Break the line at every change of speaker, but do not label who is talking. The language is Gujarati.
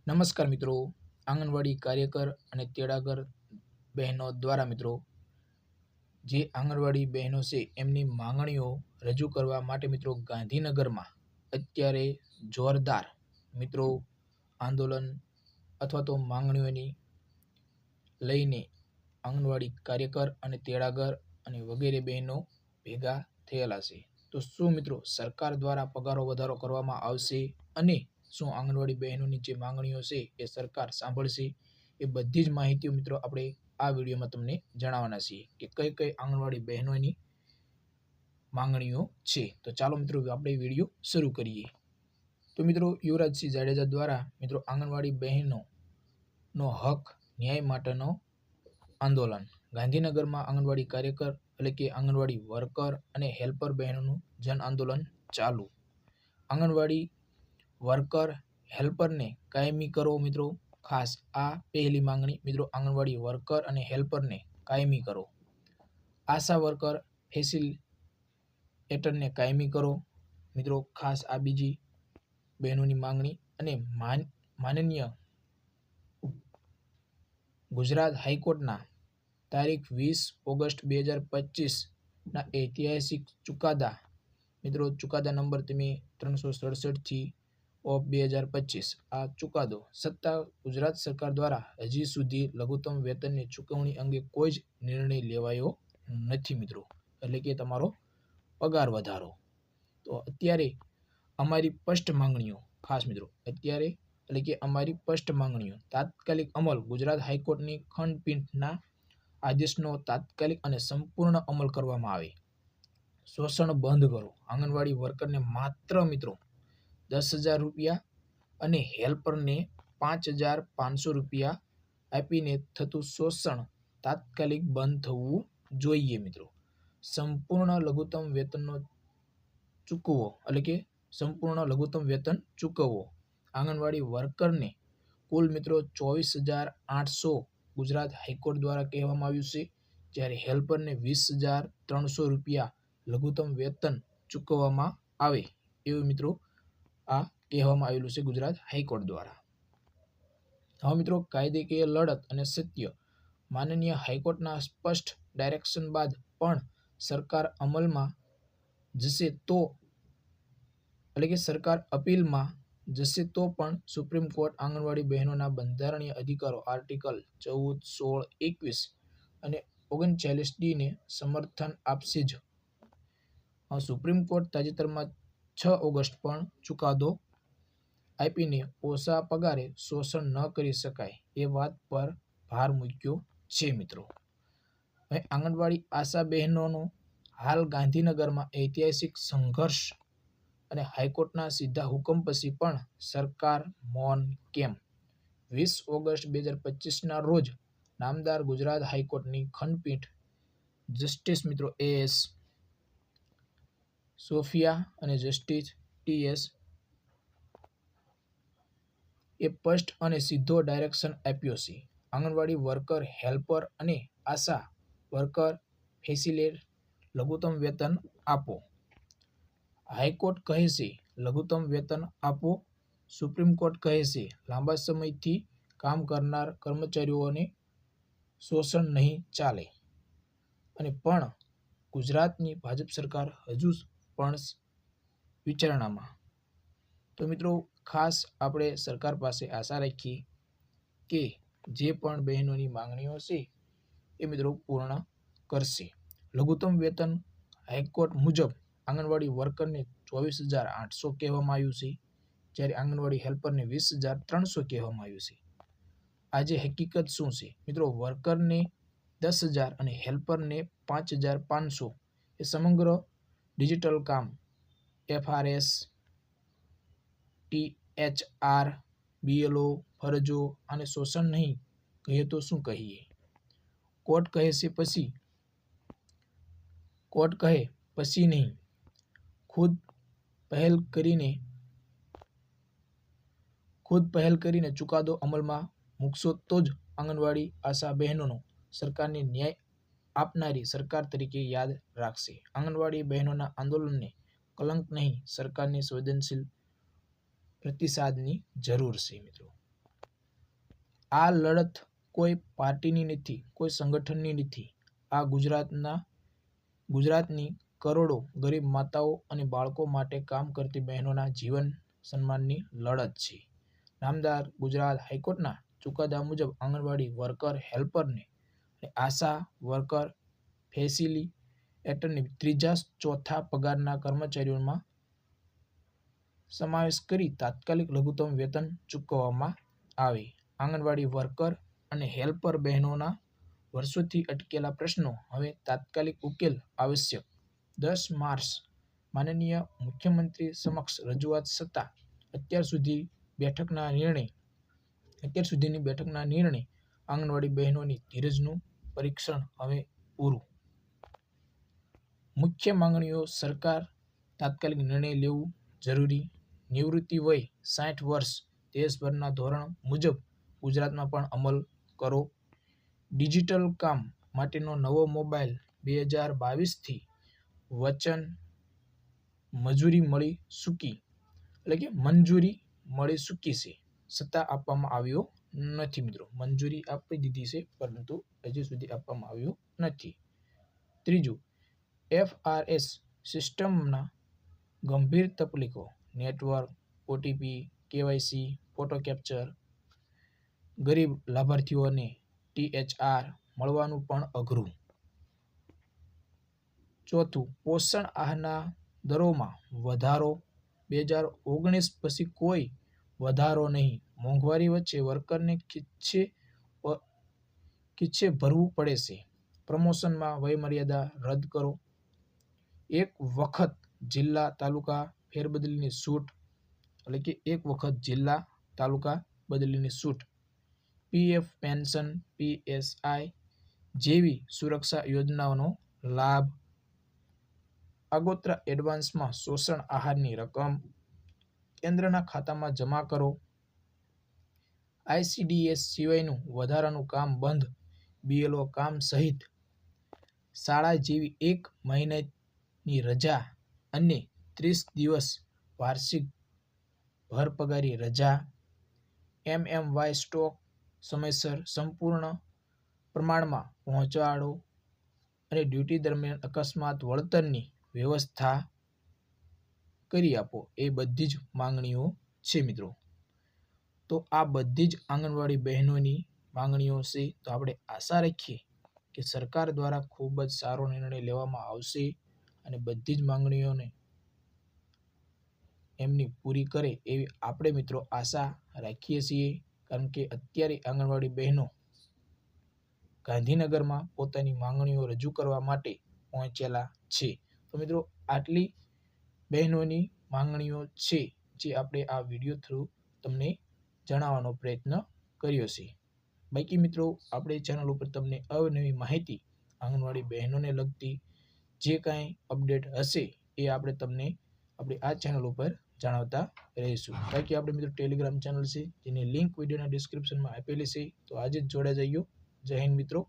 નમસ્કાર મિત્રો, આંગણવાડી કાર્યકર અને તેડાગર બહેનો દ્વારા મિત્રો જે આંગણવાડી બહેનો છે એમની માંગણીઓ રજૂ કરવા માટે મિત્રો ગાંધીનગરમાં અત્યારે જોરદાર મિત્રો આંદોલન અથવા તો માંગણીઓની લઈને આંગણવાડી કાર્યકર અને તેડાગર અને વગેરે બહેનો ભેગા થયેલા છે. તો શું મિત્રો સરકાર દ્વારા પગારો વધારો કરવામાં આવશે અને શું આંગણવાડી બહેનોની જે માંગણીઓ છે એ સરકાર સાંભળશે? એ બધી જ માહિતીઓ મિત્રો આપણે આ વિડીયોમાં તમને જણાવવાના છીએ કે કઈ કઈ આંગણવાડી બહેનોની માંગણીઓ છે. તો ચાલો મિત્રો આપણે વિડીયો શરૂ કરીએ. તો મિત્રો યુવરાજસિંહ જાડેજા દ્વારા મિત્રો આંગણવાડી બહેનોનો હક ન્યાય માટેનો આંદોલન ગાંધીનગરમાં આંગણવાડી કાર્યકર એટલે કે આંગણવાડી વર્કર અને હેલ્પર બહેનોનું જન આંદોલન ચાલુ. આંગણવાડી વર્કર હેલ્પરને કાયમી કરો મિત્રો. ખાસ આ પહેલી માંગણી મિત્રો, આંગણવાડી વર્કર અને હેલ્પરને કાયમી કરો. આશા વર્કર ફેસિલિટેટરને કાયમી કરો મિત્રો. ખાસ આ બીજી બહેનોની માંગણી. અને માનનીય ગુજરાત હાઈકોર્ટના તારીખ 20 ઓગસ્ટ 2025 ઐતિહાસિક ચુકાદા મિત્રો, ચુકાદા નંબર તમે 367 ઓફ 2025 આ ચુકાદો સત્તા ગુજરાત સરકાર દ્વારા હજી સુધી લઘુત્તમ વેતનની ચૂકવણી અંગે કોઈ જ નિર્ણય લેવાયો નથી મિત્રો, એટલે કે તમારો પગાર વધારો. તો અત્યારે અમારી સ્પષ્ટ માંગણીઓ ખાસ મિત્રો અત્યારે એટલે કે અમારી સ્પષ્ટ માંગણીઓ તાત્કાલિક અમલ. ગુજરાત હાઈકોર્ટની ખંડપીઠના આદેશનો તાત્કાલિક અને સંપૂર્ણ અમલ કરવામાં આવે. શોષણ બંધ કરો. આંગણવાડી વર્કરને માત્ર મિત્રો 10,000 રૂપિયા અને હેલ્પરને 5,500 રૂપિયા આપીને થતું શોષણ તાત્કાલિક બંધ થવું જોઈએ મિત્રો. સંપૂર્ણ લઘુત્તમ વેતનનો ચૂકવો એટલે કે સંપૂર્ણ લઘુત્તમ વેતન ચૂકવવો. આંગણવાડી વર્કરને કુલ મિત્રો 24,800 ગુજરાત હાઈકોર્ટ દ્વારા કહેવામાં આવ્યું છે, જ્યારે હેલ્પરને 20,300 રૂપિયા લઘુત્તમ વેતન ચૂકવવામાં આવે એવું મિત્રો આ કહેવામાં આવેલું છે ગુજરાત હાઈકોર્ટ દ્વારા. હવે મિત્રો કાયદેકીય લડત અને સત્ય. માનનીય હાઈકોર્ટના સ્પષ્ટ ડાયરેક્શન બાદ પણ સરકાર અમલમાં જશે તો એટલે કે સરકાર અપીલમાં જશે તો પણ સુપ્રીમ કોર્ટ આંગણવાડી બહેનોના બંધારણીય અધિકારો આર્ટિકલ 14, 16, 21 અને 39D ને સમર્થન આપશે જ. સુપ્રીમ કોર્ટ તાજેતરમાં 6 ઓગસ્ટ પણ ચુકાદો આપીને ઓછા પગારે શોષણ ન કરી શકાય એ વાત પર ભાર મૂક્યો છે મિત્રો. હવે આંગણવાડી આશા બહેનોનો હાલ ગાંધીનગરમાં ઐતિહાસિક સંઘર્ષ અને હાઈકોર્ટના સીધા હુકમ પછી પણ સરકાર મૌન કેમ? 20 ઓગસ્ટ 2025 રોજ નામદાર ગુજરાત હાઈકોર્ટની ખંડપીઠ જસ્ટિસ મિત્રો AS સોફિયા અને જસ્ટિસ TS એ સ્પષ્ટ અને સીધો ડાયરેક્શન આપ્યો છે. આંગણવાડી વર્કર, હેલ્પર અને આશા વર્કર ફેસિલિટેટર લઘુત્તમ વેતન આપો. હાઈકોર્ટ કહે છે લઘુત્તમ વેતન આપો. સુપ્રીમ કોર્ટ કહે છે લાંબા સમયથી કામ કરનાર કર્મચારીઓને શોષણ નહીં ચાલે. અને પણ ગુજરાતની ભાજપ સરકાર હજુ પણ વિચારણામાં. તો મિત્રો ખાસ આપણે સરકાર પાસે આશા રાખીએ કે જે પણ બહેનોની માંગણીઓ છે એ મિત્રો પૂર્ણ કરશે. લઘુત્તમ વેતન હાઈકોર્ટ મુજબ આંગણવાડી વર્કરને 24,800 કહેવામાં આવ્યું છે, જ્યારે આંગણવાડી હેલ્પરને 20,300 કહેવામાં આવ્યું છે. આજે હકીકત શું છે મિત્રો? વર્કરને 10,000 અને હેલ્પરને 5,500 એ સમગ્ર ડિજિટલ કામ FRS, THR, BLO ફરજો અને શોષણ નહીં કહીએ તો શું કહીએ? કોર્ટ કહે છે પછી નહીં. ખુદ પહેલ કરીને ચુકાદો અમલમાં મૂકશો તો જ આંગણવાડી આશા બહેનોનો સરકારને ન્યાય આપનારી સરકાર તરીકે યાદ રાખશે. આંગણવાડી બહેનોના આંદોલનને કલંક નહીં, સરકારની સંવેદનશીલ પ્રતિસાદની જરૂર છે મિત્રો. આ લડત કોઈ પાર્ટીની નથી, કોઈ સંગઠનની નથી. આ ગુજરાતની કરોડો ગરીબ માતાઓ અને બાળકો માટે કામ કરતી બહેનોના જીવન સન્માનની લડત છે. નામદાર ગુજરાત હાઈકોર્ટના ચુકાદા મુજબ આંગણવાડી વર્કર હેલ્પરને અને આશા વર્કર ફેસિલિટેટરની ત્રીજા ચોથા પગારના કર્મચારીઓમાં સમાવેશ કરી તાત્કાલિક લઘુત્તમ વેતન ચૂકવવામાં આવે. આંગણવાડી વર્કર અને હેલ્પર બહેનોના વર્ષોથી અટકેલા પ્રશ્નો હવે તાત્કાલિક ઉકેલ આવશ્યક. 10 માર્ચ માનનીય મુખ્યમંત્રી સમક્ષ રજૂઆત છતાં અત્યાર સુધીની બેઠકના નિર્ણય આંગણવાડી બહેનોની ધીરજનું પરીક્ષણ હવે પૂરું. મુખ્ય માંગણીઓ: સરકાર તાત્કાલિક નિર્ણય લેવું જરૂરી. નિવૃત્તિ વય 60 વર્ષ દેશભરના ધોરણ મુજબ ગુજરાતમાં પણ અમલ કરો. ડિજિટલ કામ માટેનો નવો મોબાઈલ 2022થી વચન મંજૂરી મળી ચૂકી છે છતાં આપવામાં આવ્યો નથી. મિત્રો, મંજૂરી આપી દીધી છે પરંતુ હજી સુધી આપવામાં આવ્યો નથી. ત્રીજું, FRS સિસ્ટમના ગંભીર તકલીફો: network, OTP, KYC, photo capture, ગરીબ લાભાર્થીઓને THR મળવાનું પણ અઘરું. ચોથું, પોષણ આહારના દરોમાં વધારો: 2019 પછી કોઈ વધારો નહીં. મોંઘવારી વચ્ચે વર્કરને ખીચ્ચે ભરવું પડે છે. પ્રમોશનમાં વયમર્યાદા રદ કરો. એક વખત જિલ્લા તાલુકા ફેરબદલીની છૂટ. PF પેન્શન, PSI જેવી સુરક્ષા યોજનાઓનો લાભ. આગોતરા એડવાન્સમાં પોષણ આહારની રકમ કેન્દ્રના ખાતામાં જમા કરો. ICDS સિવાયનું વધારાનું કામ બંધ. BLO કામ સહિત શાળા જેવી 1 મહિનાની રજા અને 30 દિવસ વાર્ષિક ભરપગારી રજા. MMY સ્ટોક સમયસર સંપૂર્ણ પ્રમાણમાં પહોંચાડો અને ડ્યુટી દરમિયાન અકસ્માત વળતરની વ્યવસ્થા કરી આપો. એ બધી જ માંગણીઓ છે મિત્રો. તો આ બધી જ આંગણવાડી બહેનોની માંગણીઓ છે. તો આપણે આશા રાખીએ કે સરકાર દ્વારા ખૂબ જ સારો નિર્ણય લેવામાં આવશે અને બધી જ માંગણીઓને એમની પૂરી કરે એવી આપણે મિત્રો આશા રાખીએ છીએ. કારણ કે અત્યારે આંગણવાડી બહેનો ગાંધીનગરમાં પોતાની માંગણીઓ રજૂ કરવા માટે પહોંચેલા છે. તો મિત્રો, આટલી બહેનોની માંગણીઓ છે જે આપણે આ વિડીયો થ્રુ તમને જણાવવાનો પ્રયત્ન કર્યો છે. બાકી મિત્રો, આપણે ચેનલ ઉપર તમને અવનવી માહિતી આંગણવાડી બહેનોને લગતી જે કાંઈ અપડેટ હશે એ આપણે તમને આપણી આ ચેનલ ઉપર જણાવતા રહીશું. બાકી આપણે મિત્રો ટેલિગ્રામ ચેનલ છે જેની લિંક વિડીયોના ડિસ્ક્રિપ્શનમાં આપેલી છે. તો આજે જ જોડાઈ જઈએ. જય હિન્દ મિત્રો.